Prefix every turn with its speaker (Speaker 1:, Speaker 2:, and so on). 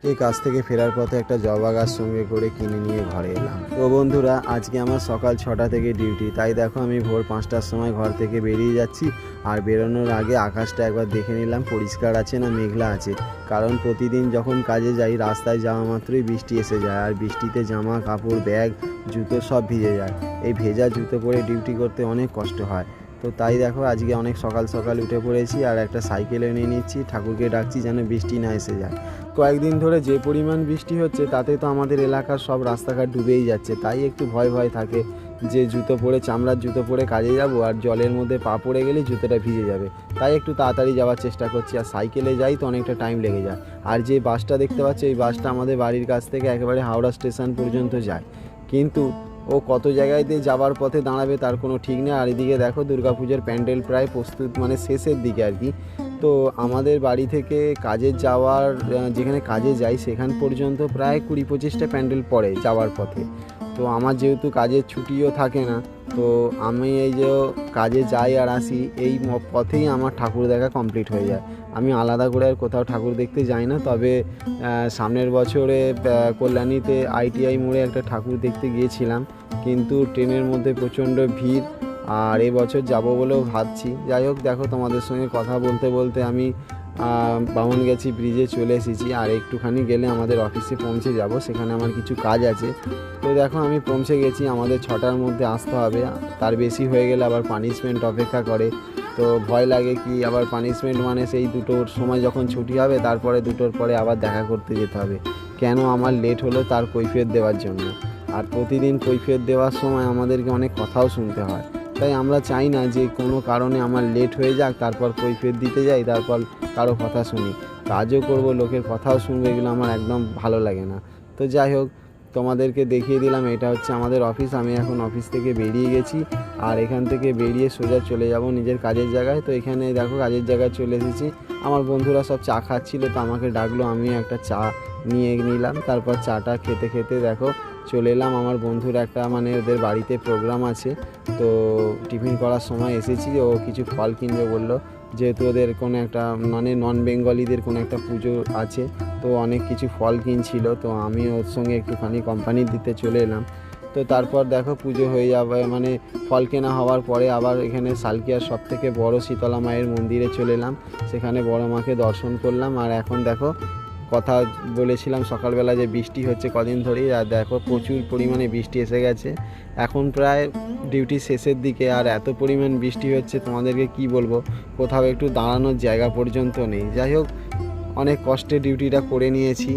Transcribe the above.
Speaker 1: এই কাজ থেকে ফেরার পথে একটা জবা গাছ সঙ্গে করে কিনে নিয়ে ঘরে এলাম। তো বন্ধুরা, আজকে আমার সকাল 6টা থেকে ডিউটি, তাই দেখো আমি ভোর 5টার সময় ঘর থেকে বেরিয়ে যাচ্ছি। আর বেরোনোর আগে আকাশটা একবার দেখে নিলাম পরিষ্কার আছে না মেঘলা আছে, কারণ প্রতিদিন যখন কাজে যাই রাস্তায় যাওয়া মাত্রই বৃষ্টি এসে যায়, আর বৃষ্টিতে জামা কাপড় ব্যাগ জুতো সব ভিজে যায়। এই ভেজা জুতো পরে ডিউটি করতে অনেক কষ্ট হয়। তো তাই দেখো আজকে অনেক সকাল সকাল উঠে পড়েছি আর একটা সাইকেল এনে নিচ্ছি, ঠাকুরকে ডাকছি যেন বৃষ্টি না এসে যায়। কয়েকদিন ধরে যে পরিমাণ বৃষ্টি হচ্ছে তাতে তো আমাদের এলাকার সব রাস্তাঘাট ডুবেই যাচ্ছে, তাই একটু ভয় ভয় থাকে যে জুতো পরে, চামড়ার জুতো পরে কাজে যাব আর জলের মধ্যে পা পড়ে গেলে জুতোটা ভিজে যাবে, তাই একটু তাড়াতাড়ি যাওয়ার চেষ্টা করছি। আর সাইকেলে যাই তো অনেকটা টাইম লেগে যায়। আর যে বাসটা দেখতে পাচ্ছি এই বাসটা আমাদের বাড়ির কাছ থেকে একেবারে হাওড়া স্টেশন পর্যন্ত যায়, কিন্তু ও কত জায়গায় দিয়ে যাওয়ার পথে দাঁড়াবে তার কোনো ঠিক নেই। আর এদিকে দেখো দুর্গাপুজোর প্যান্ডেল প্রায় প্রস্তুত, মানে শেষের দিকে আর কি। তো আমাদের বাড়ি থেকে কাজে যাওয়ার, যেখানে কাজে যাই সেখান পর্যন্ত প্রায় 20-25টা প্যান্ডেল পড়ে যাওয়ার পথে। তো আমার যেহেতু কাজের ছুটিও থাকে না, তো আমি এই যে কাজে যাই আর আসি এই পথেই আমার ঠাকুর দেখা কমপ্লিট হয়ে যায়। আমি আলাদা করে আর কোথাও ঠাকুর দেখতে যাই না। তবে সামনের বছরে কল্যাণীতে ITI মোড়ে একটা ঠাকুর দেখতে গিয়েছিলাম, কিন্তু ট্রেনের মধ্যে প্রচণ্ড ভিড়, আর এবছর যাবো বলেও ভাবছি। যাই হোক, দেখো তোমাদের সঙ্গে কথা বলতে বলতে আমি বামনগাছি ব্রিজে চলে এসেছি, আর একটুখানি গেলে আমাদের অফিসে পৌঁছে যাব, সেখানে আমার কিছু কাজ আছে। তো দেখো আমি পৌঁছে গেছি, আমাদের 6টার মধ্যে আসতে হবে, তার বেশি হয়ে গেলে আবার পানিশমেন্ট অপেক্ষা করে। তো ভয় লাগে কি আবার পানিশমেন্ট, মানে সেই 2টোর সময় যখন ছুটি হবে তারপরে 2টোর পরে আবার দেখা করতে যেতে হবে। কেন আমার লেট হলো তার কৈফিয়ত দেওয়ার জন্য। আর প্রতিদিন কৈফিয়ত দেওয়ার সময় আমাদেরকে অনেক কথাও শুনতে হয়, তাই আমরা চাই না যে কোনো কারণে আমার লেট হয়ে যাক, তারপর কৈফিয়ত দিতে যাই, তারপর কারো কথা শুনি। কাজও করব, লোকের কথাও শুনবো, এগুলো আমার একদম ভালো লাগে না। তো যাই হোক, তোমাদেরকে দেখিয়ে দিলাম এটা হচ্ছে আমাদের অফিস। আমি এখন অফিস থেকে বেরিয়ে গেছি, আর এখান থেকে বেরিয়ে সোজা চলে যাব নিজের কাজের জায়গায়। তো এখানে দেখো কাজের জায়গায় চলে এসেছি। আমার বন্ধুরা সব চা খাচ্ছিল, তো আমাকে ডাকলো, আমি একটা চা নিয়ে নিলাম। তারপর চাটা খেতে খেতে দেখো চলে এলাম আমার বন্ধুর একটা, মানে ওদের বাড়িতে প্রোগ্রাম আছে, তো টিফিন করার সময় এসেছি। ও কিছু ফল কিনবে বললো, যেহেতু ওদের কোনো একটা, মানে নন বেঙ্গলিদের কোনো একটা পুজো আছে, তো অনেক কিছু ফল কিনছিল, তো আমি ওর সঙ্গে একটুখানি কোম্পানি দিতে চলে এলাম। তো তারপর দেখো পুজো হয়ে যাবে, মানে ফল কেনা হওয়ার পরে আবার এখানে সালকিয়ার সবথেকে বড় শীতলা মায়ের মন্দিরে চলে এলাম, সেখানে বড় মাকে দর্শন করলাম। আর এখন দেখো কথা বলেছিলাম সকালবেলা যে বৃষ্টি হচ্ছে কদিন ধরেই, আর দেখো প্রচুর পরিমাণে বৃষ্টি এসে গেছে। এখন প্রায় ডিউটি শেষের দিকে, আর এত পরিমাণ বৃষ্টি হচ্ছে তোমাদেরকে কি বলবো, কোথাও একটু দাঁড়ানোর জায়গা পর্যন্ত নেই। যাই হোক, অনেক কষ্টে ডিউটিটা করে নিয়েছি।